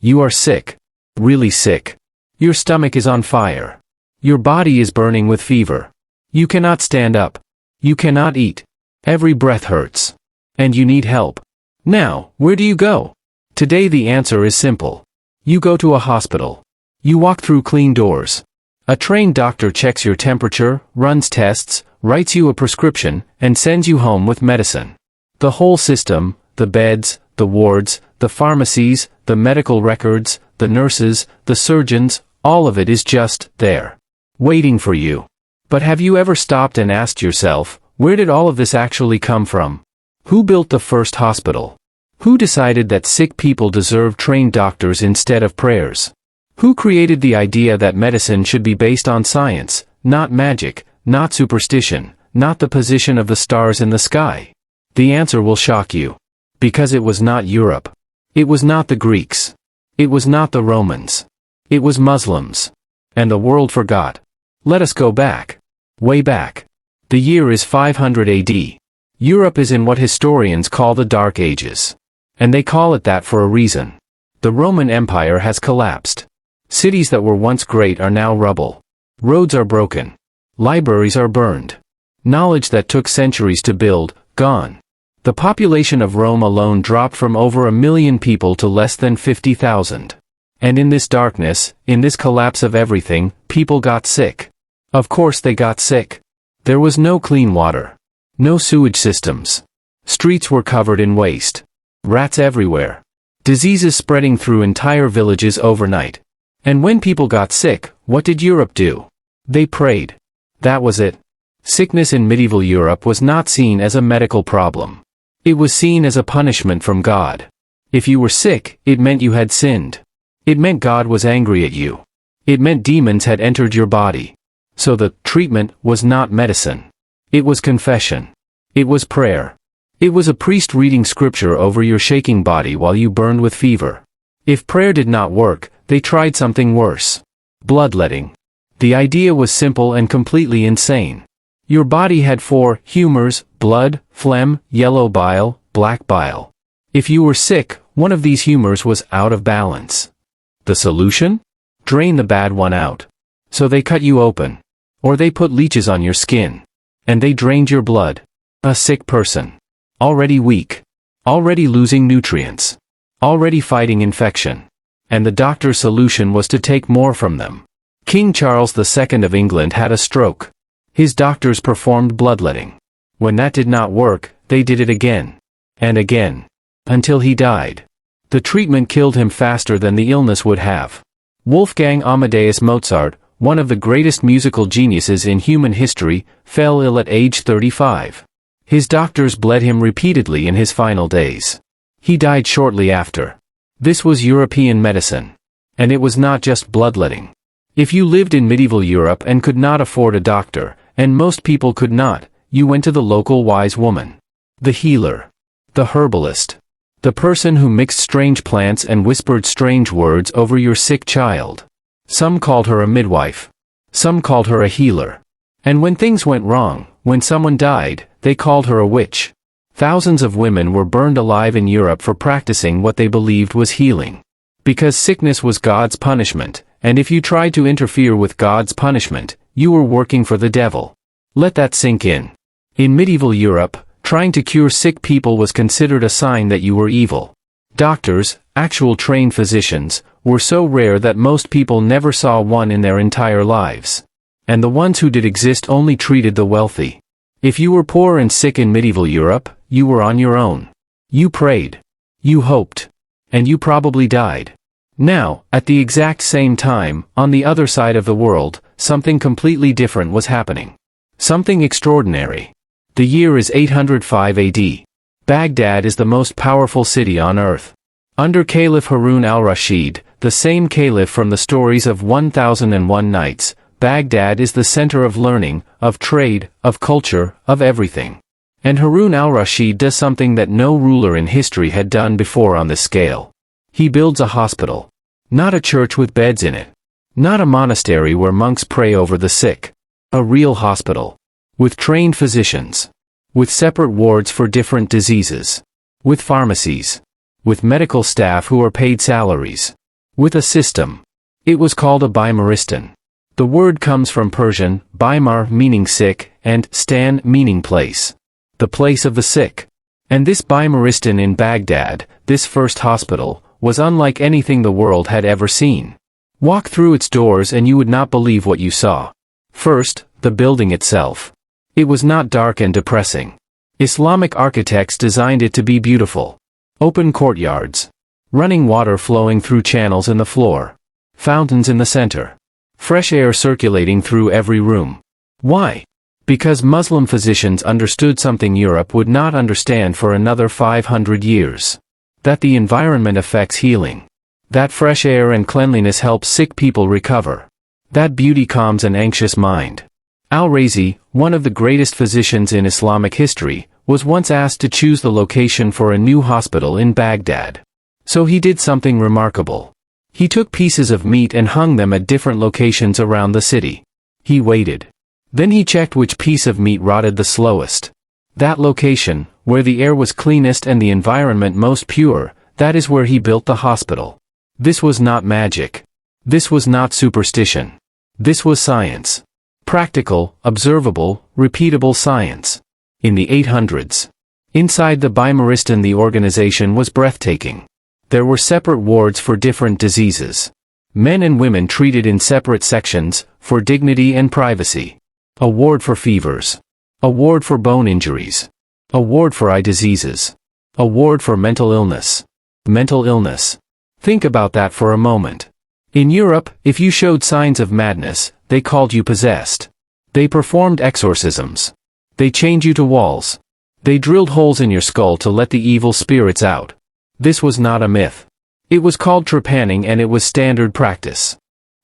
You are sick. Really sick. Your stomach is on fire. Your body is burning with fever. You cannot stand up. You cannot eat. Every breath hurts. And you need help. Now, where do you go? Today the answer is simple. You go to a hospital. You walk through clean doors. A trained doctor checks your temperature, runs tests, writes you a prescription, and sends you home with medicine. The whole system, the beds, the wards, the pharmacies, the medical records, the nurses, the surgeons, all of it is just there, waiting for you. But have you ever stopped and asked yourself, where did all of this actually come from? Who built the first hospital? Who decided that sick people deserve trained doctors instead of prayers? Who created the idea that medicine should be based on science, not magic, not superstition, not the position of the stars in the sky? The answer will shock you. Because it was not Europe. It was not the Greeks. It was not the Romans. It was Muslims. And the world forgot. Let us go back. Way back. The year is 500 AD. Europe is in what historians call the Dark Ages. And they call it that for a reason. The Roman Empire has collapsed. Cities that were once great are now rubble. Roads are broken. Libraries are burned. Knowledge that took centuries to build, gone. The population of Rome alone dropped from over 1 million people to less than 50,000. And in this darkness, in this collapse of everything, people got sick. Of course they got sick. There was no clean water. No sewage systems. Streets were covered in waste. Rats everywhere. Diseases spreading through entire villages overnight. And when people got sick, what did Europe do? They prayed. That was it. Sickness in medieval Europe was not seen as a medical problem. It was seen as a punishment from God. If you were sick, it meant you had sinned. It meant God was angry at you. It meant demons had entered your body. So the treatment was not medicine. It was confession. It was prayer. It was a priest reading scripture over your shaking body while you burned with fever. If prayer did not work, they tried something worse. Bloodletting. The idea was simple and completely insane. Your body had 4 humors: blood, phlegm, yellow bile, black bile. If you were sick, one of these humors was out of balance. The solution? Drain the bad one out. So they cut you open. Or they put leeches on your skin. And they drained your blood. A sick person. Already weak. Already losing nutrients. Already fighting infection. And the doctor's solution was to take more from them. King Charles II of England had a stroke. His doctors performed bloodletting. When that did not work, they did it again. And again. Until he died. The treatment killed him faster than the illness would have. Wolfgang Amadeus Mozart, one of the greatest musical geniuses in human history, fell ill at age 35. His doctors bled him repeatedly in his final days. He died shortly after. This was European medicine. And it was not just bloodletting. If you lived in medieval Europe and could not afford a doctor, and most people could not, you went to the local wise woman. The healer. The herbalist. The person who mixed strange plants and whispered strange words over your sick child. Some called her a midwife. Some called her a healer. And when things went wrong, when someone died, they called her a witch. Thousands of women were burned alive in Europe for practicing what they believed was healing. Because sickness was God's punishment, and if you tried to interfere with God's punishment, you were working for the devil. Let that sink in. In medieval Europe, trying to cure sick people was considered a sign that you were evil. Doctors, actual trained physicians, were so rare that most people never saw one in their entire lives. And the ones who did exist only treated the wealthy. If you were poor and sick in medieval Europe, you were on your own. You prayed. You hoped. And you probably died. Now, at the exact same time, on the other side of the world, something completely different was happening. Something extraordinary. The year is 805 AD. Baghdad is the most powerful city on earth. Under Caliph Harun al-Rashid, the same caliph from the stories of 1001 Nights, Baghdad is the center of learning, of trade, of culture, of everything. And Harun al-Rashid does something that no ruler in history had done before on this scale. He builds a hospital. Not a church with beds in it. Not a monastery where monks pray over the sick. A real hospital. With trained physicians. With separate wards for different diseases. With pharmacies. With medical staff who are paid salaries. with a system. It was called a Bimaristan. The word comes from Persian, Bimar meaning sick, and stan meaning place. The place of the sick. And this Bimaristan in Baghdad, this first hospital, was unlike anything the world had ever seen. Walk through its doors and you would not believe what you saw. First, the building itself. It was not dark and depressing. Islamic architects designed it to be beautiful. Open courtyards. Running water flowing through channels in the floor. Fountains in the center. Fresh air circulating through every room. Why? Because Muslim physicians understood something Europe would not understand for another 500 years. That the environment affects healing. That fresh air and cleanliness helps sick people recover. That beauty calms an anxious mind. Al-Razi, one of the greatest physicians in Islamic history, was once asked to choose the location for a new hospital in Baghdad. So he did something remarkable. He took pieces of meat and hung them at different locations around the city. He waited. Then he checked which piece of meat rotted the slowest. That location, where the air was cleanest and the environment most pure, that is where he built the hospital. This was not magic. This was not superstition. This was science. Practical, observable, repeatable science. In the 800s. Inside the Bimaristan the organization was breathtaking. There were separate wards for different diseases. Men and women treated in separate sections, for dignity and privacy. A ward for fevers. A ward for bone injuries. A ward for eye diseases. A ward for mental illness. Mental illness. Think about that for a moment. In Europe, if you showed signs of madness, they called you possessed. They performed exorcisms. They chained you to walls. They drilled holes in your skull to let the evil spirits out. This was not a myth. It was called trepanning and it was standard practice.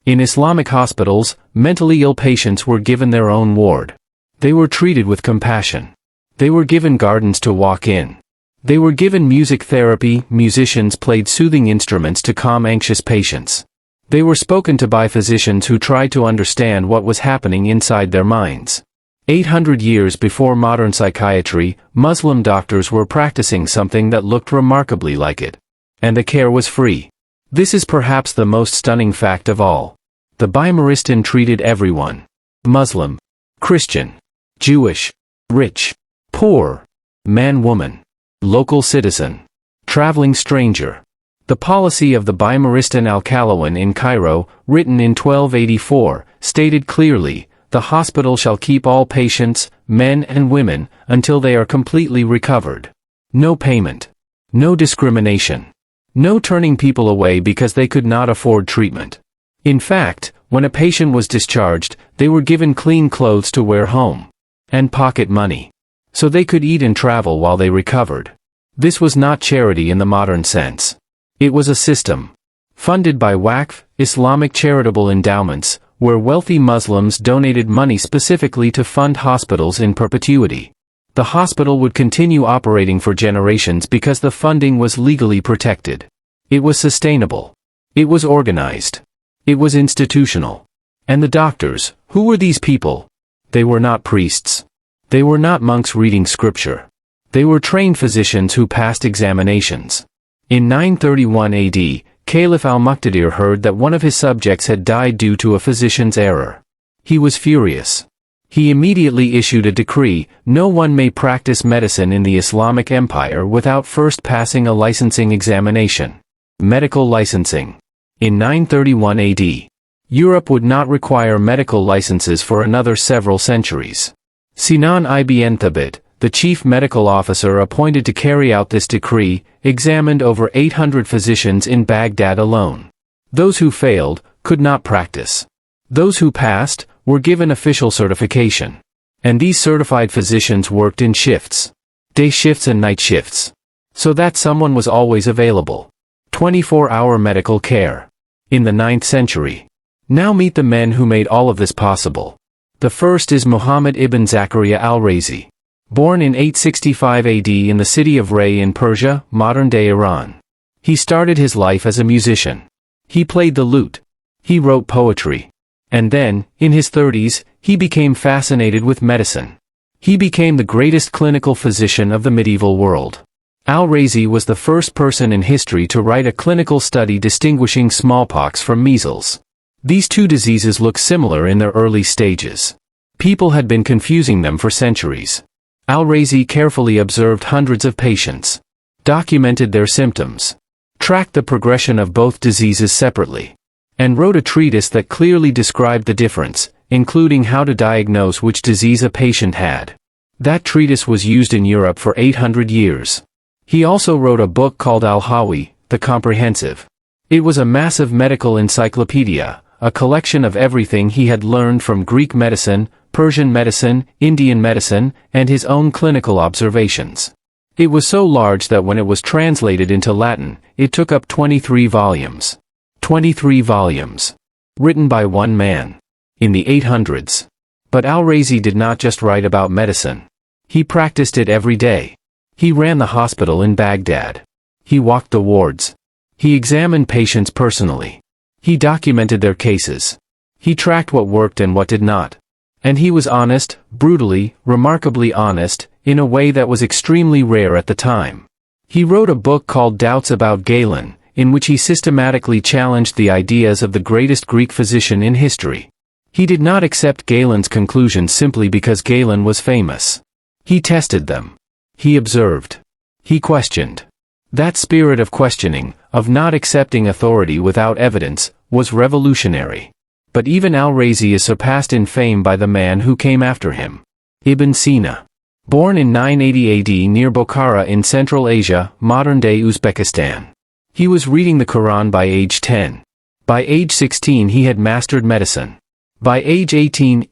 In Islamic hospitals, mentally ill patients were given their own ward. They were treated with compassion. They were given gardens to walk in. They were given music therapy, musicians played soothing instruments to calm anxious patients. They were spoken to by physicians who tried to understand what was happening inside their minds. 800 years before modern psychiatry, Muslim doctors were practicing something that looked remarkably like it. And the care was free. This is perhaps the most stunning fact of all. The Bimaristan treated everyone. Muslim, Christian, Jewish, rich, poor, man, woman, local citizen, traveling stranger. The policy of the Bimaristan al-Kalawan in Cairo, written in 1284, stated clearly, the hospital shall keep all patients, men and women, until they are completely recovered. No payment. No discrimination. No turning people away because they could not afford treatment. In fact, when a patient was discharged, they were given clean clothes to wear home. And pocket money. So they could eat and travel while they recovered. This was not charity in the modern sense. It was a system. Funded by Waqf, Islamic charitable endowments, where wealthy Muslims donated money specifically to fund hospitals in perpetuity. The hospital would continue operating for generations because the funding was legally protected. It was sustainable. It was organized. It was institutional. And the doctors, who were these people? They were not priests. They were not monks reading scripture. They were trained physicians who passed examinations. In 931 AD, Caliph al-Muqtadir heard that one of his subjects had died due to a physician's error. He was furious. He immediately issued a decree, no one may practice medicine in the Islamic Empire without first passing a licensing examination. Medical licensing. In 931 AD, Europe would not require medical licenses for another several centuries. Sinan ibn Thabit, the chief medical officer appointed to carry out this decree, examined over 800 physicians in Baghdad alone. Those who failed, could not practice. Those who passed, were given official certification. And these certified physicians worked in shifts. Day shifts and night shifts. So that someone was always available. 24-hour medical care. In the 9th century. Now meet the men who made all of this possible. The first is Muhammad ibn Zakaria al-Razi. Born in 865 AD in the city of Ray in Persia, modern-day Iran. He started his life as a musician. He played the lute. He wrote poetry. And then, in his 30s, he became fascinated with medicine. He became the greatest clinical physician of the medieval world. Al-Razi was the first person in history to write a clinical study distinguishing smallpox from measles. These two diseases look similar in their early stages. People had been confusing them for centuries. Al-Razi carefully observed hundreds of patients, documented their symptoms, tracked the progression of both diseases separately, and wrote a treatise that clearly described the difference, including how to diagnose which disease a patient had. That treatise was used in Europe for 800 years. He also wrote a book called Al-Hawi, the Comprehensive. It was a massive medical encyclopedia, a collection of everything he had learned from Greek medicine, Persian medicine, Indian medicine, and his own clinical observations. It was so large that when it was translated into Latin, it took up 23 volumes. 23 volumes. Written by one man. In the 800s. But Al-Razi did not just write about medicine. He practiced it every day. He ran the hospital in Baghdad. He walked the wards. He examined patients personally. He documented their cases. He tracked what worked and what did not. And he was honest, brutally, remarkably honest, in a way that was extremely rare at the time. He wrote a book called Doubts About Galen, in which he systematically challenged the ideas of the greatest Greek physician in history. He did not accept Galen's conclusions simply because Galen was famous. He tested them. He observed. He questioned. That spirit of questioning, of not accepting authority without evidence, was revolutionary. But even Al-Razi is surpassed in fame by the man who came after him. Ibn Sina. Born in 980 AD near Bokhara in Central Asia, modern-day Uzbekistan. He was reading the Quran by age 10. By age 16 he had mastered medicine. By age 18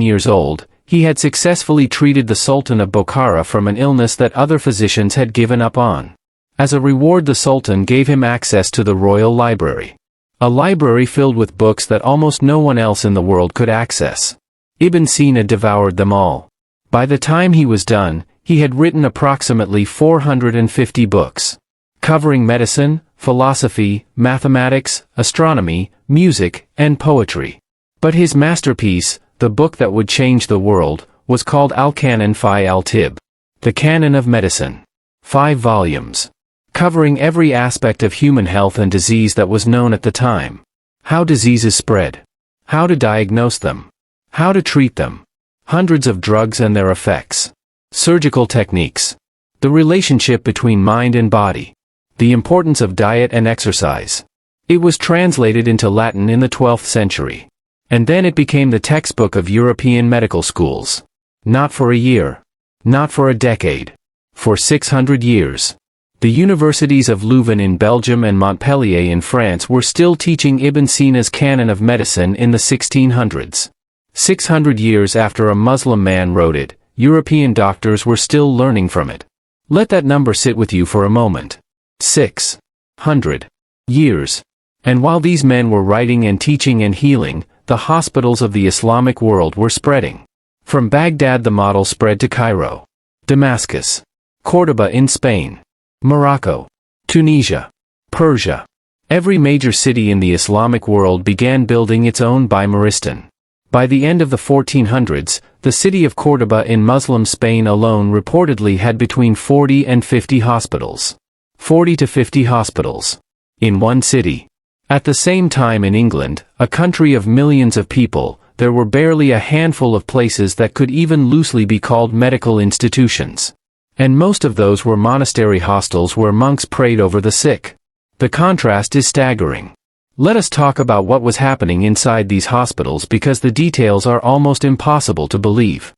years old, he had successfully treated the Sultan of Bokhara from an illness that other physicians had given up on. As a reward, the Sultan gave him access to the royal library. A library filled with books that almost no one else in the world could access. Ibn Sina devoured them all. By the time he was done, he had written approximately 450 books, covering medicine, philosophy, mathematics, astronomy, music, and poetry. But his masterpiece, the book that would change the world, was called Al-Canon fi al-Tib, the Canon of Medicine. 5 volumes. Covering every aspect of human health and disease that was known at the time. How diseases spread. How to diagnose them. How to treat them. Hundreds of drugs and their effects. Surgical techniques. The relationship between mind and body. The importance of diet and exercise. It was translated into Latin in the 12th century. And then it became the textbook of European medical schools. Not for a year. Not for a decade. For 600 years. The universities of Leuven in Belgium and Montpellier in France were still teaching Ibn Sina's Canon of Medicine in the 1600s. 600 years after a Muslim man wrote it, European doctors were still learning from it. Let that number sit with you for a moment. 600 years. And while these men were writing and teaching and healing, the hospitals of the Islamic world were spreading. From Baghdad the model spread to Cairo, Damascus, Cordoba in Spain, Morocco, Tunisia, Persia. Every major city in the Islamic world began building its own Bimaristan. By the end of the 1400s, the city of Cordoba in Muslim Spain alone reportedly had between 40 and 50 hospitals. 40 to 50 hospitals. In one city. At the same time in England, a country of millions of people, there were barely a handful of places that could even loosely be called medical institutions. And most of those were monastery hostels where monks prayed over the sick. The contrast is staggering. Let us talk about what was happening inside these hospitals because the details are almost impossible to believe.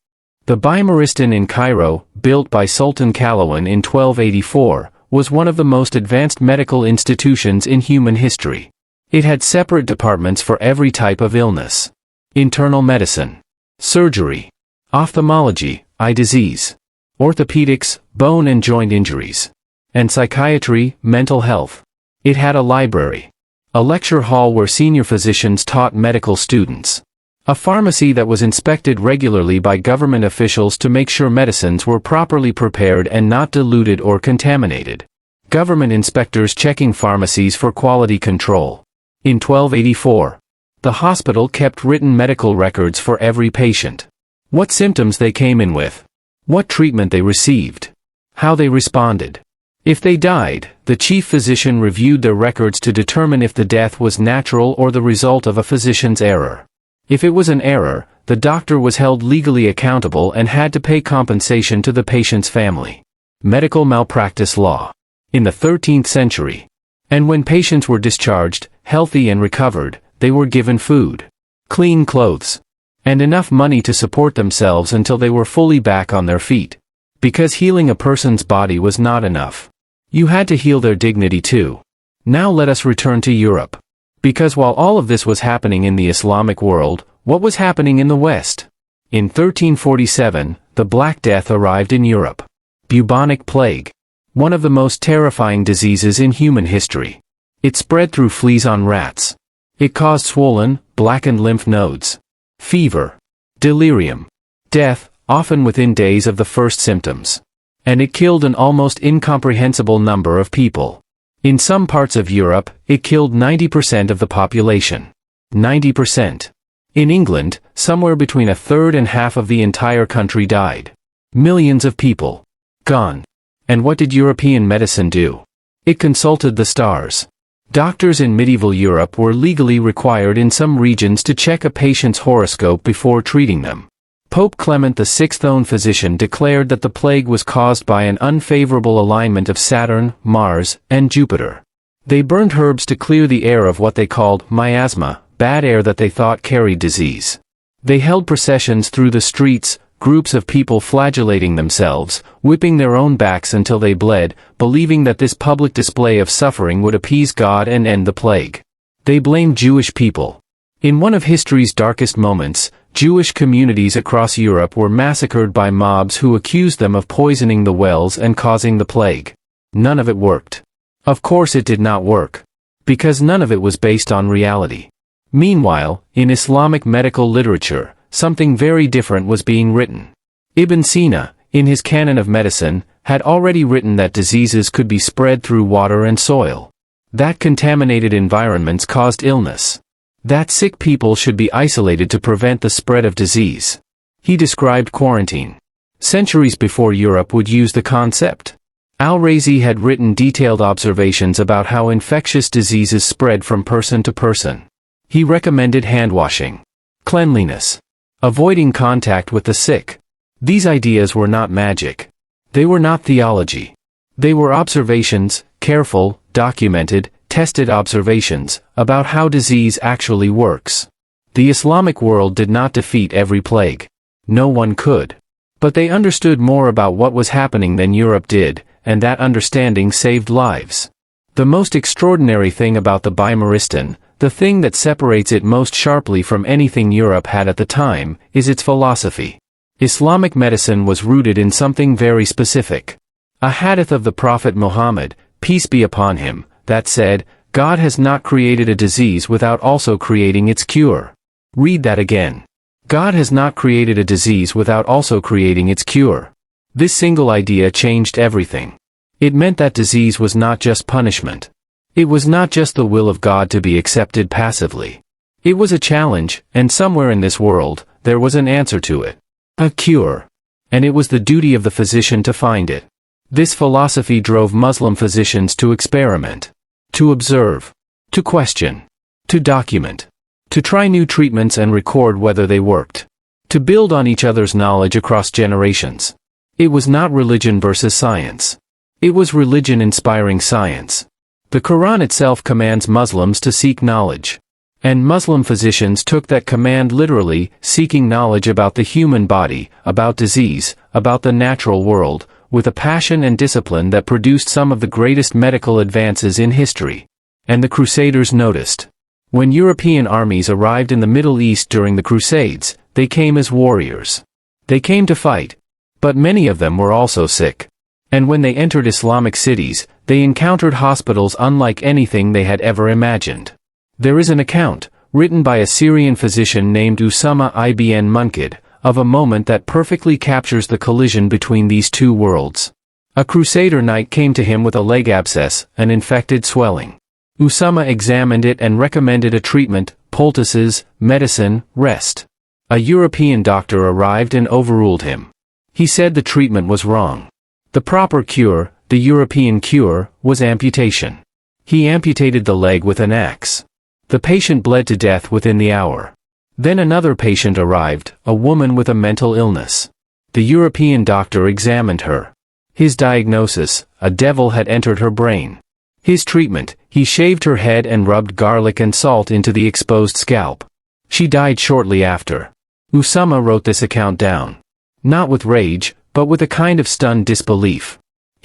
The Bimaristan in Cairo, built by Sultan Caliph in 1284, was one of the most advanced medical institutions in human history. It had separate departments for every type of illness. Internal medicine, surgery, ophthalmology, eye disease, orthopedics, bone and joint injuries, and psychiatry, mental health. It had a library, a lecture hall where senior physicians taught medical students, a pharmacy that was inspected regularly by government officials to make sure medicines were properly prepared and not diluted or contaminated, government inspectors checking pharmacies for quality control. In 1284, the hospital kept written medical records for every patient. What symptoms they came in with. What treatment they received. How they responded. If they died, the chief physician reviewed their records to determine if the death was natural or the result of a physician's error. If it was an error, the doctor was held legally accountable and had to pay compensation to the patient's family. Medical malpractice law. In the 13th century. And when patients were discharged, healthy and recovered, they were given food, clean clothes, and enough money to support themselves until they were fully back on their feet. Because healing a person's body was not enough. You had to heal their dignity too. Now let us return to Europe. Because while all of this was happening in the Islamic world, what was happening in the West? In 1347, the Black Death arrived in Europe. Bubonic plague. One of the most terrifying diseases in human history. It spread through fleas on rats. It caused swollen, blackened lymph nodes, fever, delirium, death, often within days of the first symptoms. And it killed an almost incomprehensible number of people. In some parts of Europe, it killed 90% of the population. 90%. In England, somewhere between a third and half of the entire country died. Millions of people. Gone. And what did European medicine do? It consulted the stars. Doctors in medieval Europe were legally required in some regions to check a patient's horoscope before treating them. Pope Clement VI's own physician declared that the plague was caused by an unfavorable alignment of Saturn, Mars, and Jupiter. They burned herbs to clear the air of what they called miasma, bad air that they thought carried disease. They held processions through the streets, groups of people flagellating themselves, whipping their own backs until they bled, believing that this public display of suffering would appease God and end the plague. They blamed Jewish people. In one of history's darkest moments, Jewish communities across Europe were massacred by mobs who accused them of poisoning the wells and causing the plague. None of it worked. Of course it did not work. Because none of it was based on reality. Meanwhile, in Islamic medical literature, something very different was being written. Ibn Sina, in his Canon of Medicine, had already written that diseases could be spread through water and soil. That contaminated environments caused illness. That sick people should be isolated to prevent the spread of disease. He described quarantine. Centuries before Europe would use the concept. Al-Razi had written detailed observations about how infectious diseases spread from person to person. He recommended hand-washing, cleanliness, avoiding contact with the sick. These ideas were not magic. They were not theology. They were observations, careful, documented, tested observations, about how disease actually works. The Islamic world did not defeat every plague. No one could. But they understood more about what was happening than Europe did, and that understanding saved lives. The most extraordinary thing about the Bimaristan, the thing that separates it most sharply from anything Europe had at the time, is its philosophy. Islamic medicine was rooted in something very specific. A hadith of the Prophet Muhammad, peace be upon him, that said, God has not created a disease without also creating its cure. Read that again. God has not created a disease without also creating its cure. This single idea changed everything. It meant that disease was not just punishment. It was not just the will of God to be accepted passively. It was a challenge, and somewhere in this world, there was an answer to it. A cure. And it was the duty of the physician to find it. This philosophy drove Muslim physicians to experiment, to observe, to question, to document, to try new treatments and record whether they worked, to build on each other's knowledge across generations. It was not religion versus science. It was religion inspiring science. The Quran itself commands Muslims to seek knowledge. And Muslim physicians took that command literally, seeking knowledge about the human body, about disease, about the natural world, with a passion and discipline that produced some of the greatest medical advances in history. And the Crusaders noticed. When European armies arrived in the Middle East during the Crusades, they came as warriors. They came to fight. But many of them were also sick. And when they entered Islamic cities, they encountered hospitals unlike anything they had ever imagined. There is an account, written by a Syrian physician named Usama ibn Munkid, of a moment that perfectly captures the collision between these two worlds. A Crusader knight came to him with a leg abscess, an infected swelling. Usama examined it and recommended a treatment, poultices, medicine, rest. A European doctor arrived and overruled him. He said the treatment was wrong. The proper cure, The European cure was amputation. He amputated the leg with an axe. The patient bled to death within the hour. Then another patient arrived, a woman with a mental illness. The European doctor examined her. His diagnosis: a devil had entered her brain. His treatment: he shaved her head and rubbed garlic and salt into the exposed scalp. She died shortly after. Usama wrote this account down. Not with rage, but with a kind of stunned disbelief.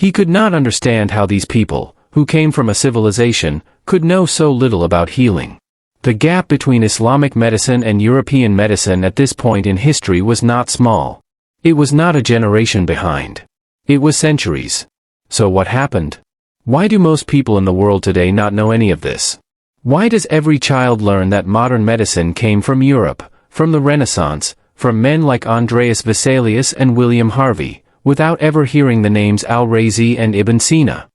He could not understand how these people, who came from a civilization, could know so little about healing. The gap between Islamic medicine and European medicine at this point in history was not small. It was not a generation behind. It was centuries. So what happened? Why do most people in the world today not know any of this? Why does every child learn that modern medicine came from Europe, from the Renaissance, from men like Andreas Vesalius and William Harvey, without ever hearing the names Al-Razi and Ibn Sina?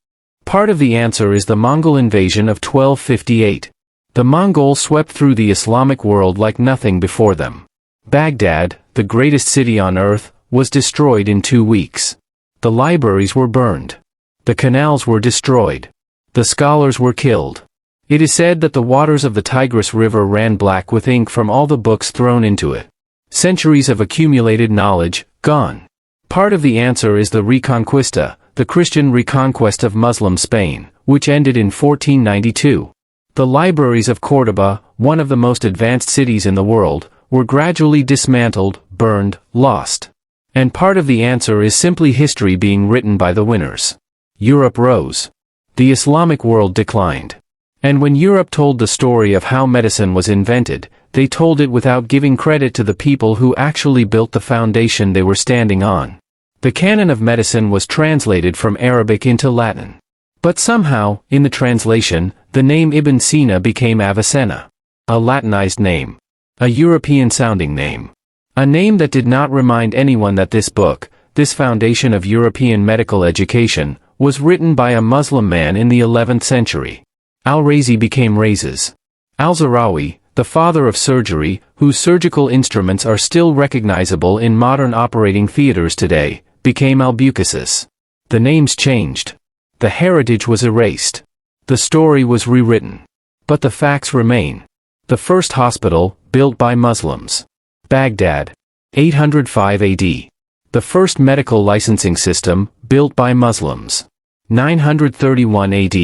Part of the answer is the Mongol invasion of 1258. The Mongols swept through the Islamic world like nothing before them. Baghdad, the greatest city on earth, was destroyed in 2 weeks. The libraries were burned. The canals were destroyed. The scholars were killed. It is said that the waters of the Tigris River ran black with ink from all the books thrown into it. Centuries of accumulated knowledge, gone. Part of the answer is the Reconquista, the Christian reconquest of Muslim Spain, which ended in 1492. The libraries of Córdoba, one of the most advanced cities in the world, were gradually dismantled, burned, lost. And part of the answer is simply history being written by the winners. Europe rose. The Islamic world declined. And when Europe told the story of how medicine was invented, they told it without giving credit to the people who actually built the foundation they were standing on. The canon of medicine was translated from Arabic into Latin. But somehow, in the translation, the name Ibn Sina became Avicenna. A Latinized name. A European-sounding name. A name that did not remind anyone that this book, this foundation of European medical education, was written by a Muslim man in the 11th century. Al-Razi became Razes. Al-Zahrawi, the father of surgery, whose surgical instruments are still recognizable in modern operating theaters today, became Al-Bucasis. The names changed. The heritage was erased. The story was rewritten. But the facts remain. The first hospital, built by Muslims. Baghdad. 805 AD. The first medical licensing system, built by Muslims. 931 AD.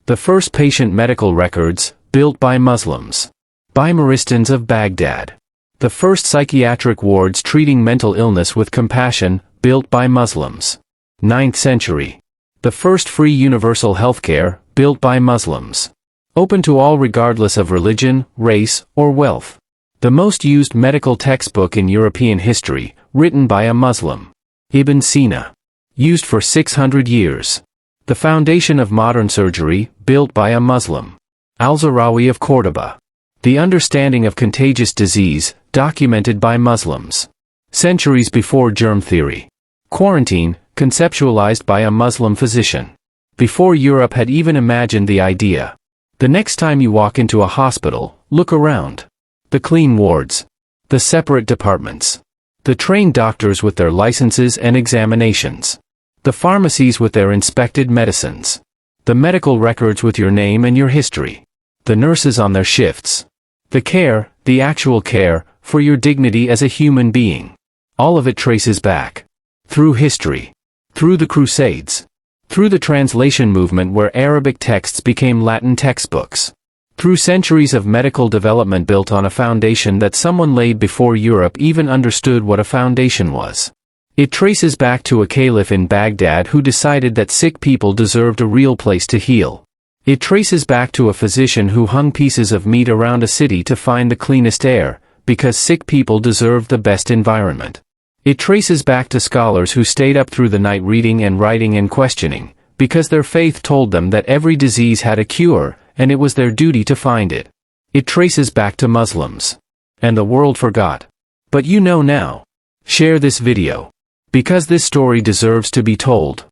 The first patient medical records, built by Muslims. Bimaristans of Baghdad. The first psychiatric wards treating mental illness with compassion, built by Muslims. 9th century. The first free universal healthcare, built by Muslims. Open to all regardless of religion, race, or wealth. The most used medical textbook in European history, written by a Muslim. Ibn Sina. Used for 600 years. The foundation of modern surgery, built by a Muslim. Al-Zahrawi of Córdoba. The understanding of contagious disease, documented by Muslims. Centuries before germ theory. Quarantine, conceptualized by a Muslim physician. Before Europe had even imagined the idea. The next time you walk into a hospital, look around. The clean wards. The separate departments. The trained doctors with their licenses and examinations. The pharmacies with their inspected medicines. The medical records with your name and your history. The nurses on their shifts. The care, the actual care, for your dignity as a human being. All of it traces back. Through history. Through the Crusades. Through the translation movement where Arabic texts became Latin textbooks. Through centuries of medical development built on a foundation that someone laid before Europe even understood what a foundation was. It traces back to a caliph in Baghdad who decided that sick people deserved a real place to heal. It traces back to a physician who hung pieces of meat around a city to find the cleanest air, because sick people deserved the best environment. It traces back to scholars who stayed up through the night reading and writing and questioning, because their faith told them that every disease had a cure, and it was their duty to find it. It traces back to Muslims. And the world forgot. But you know now. Share this video. Because this story deserves to be told.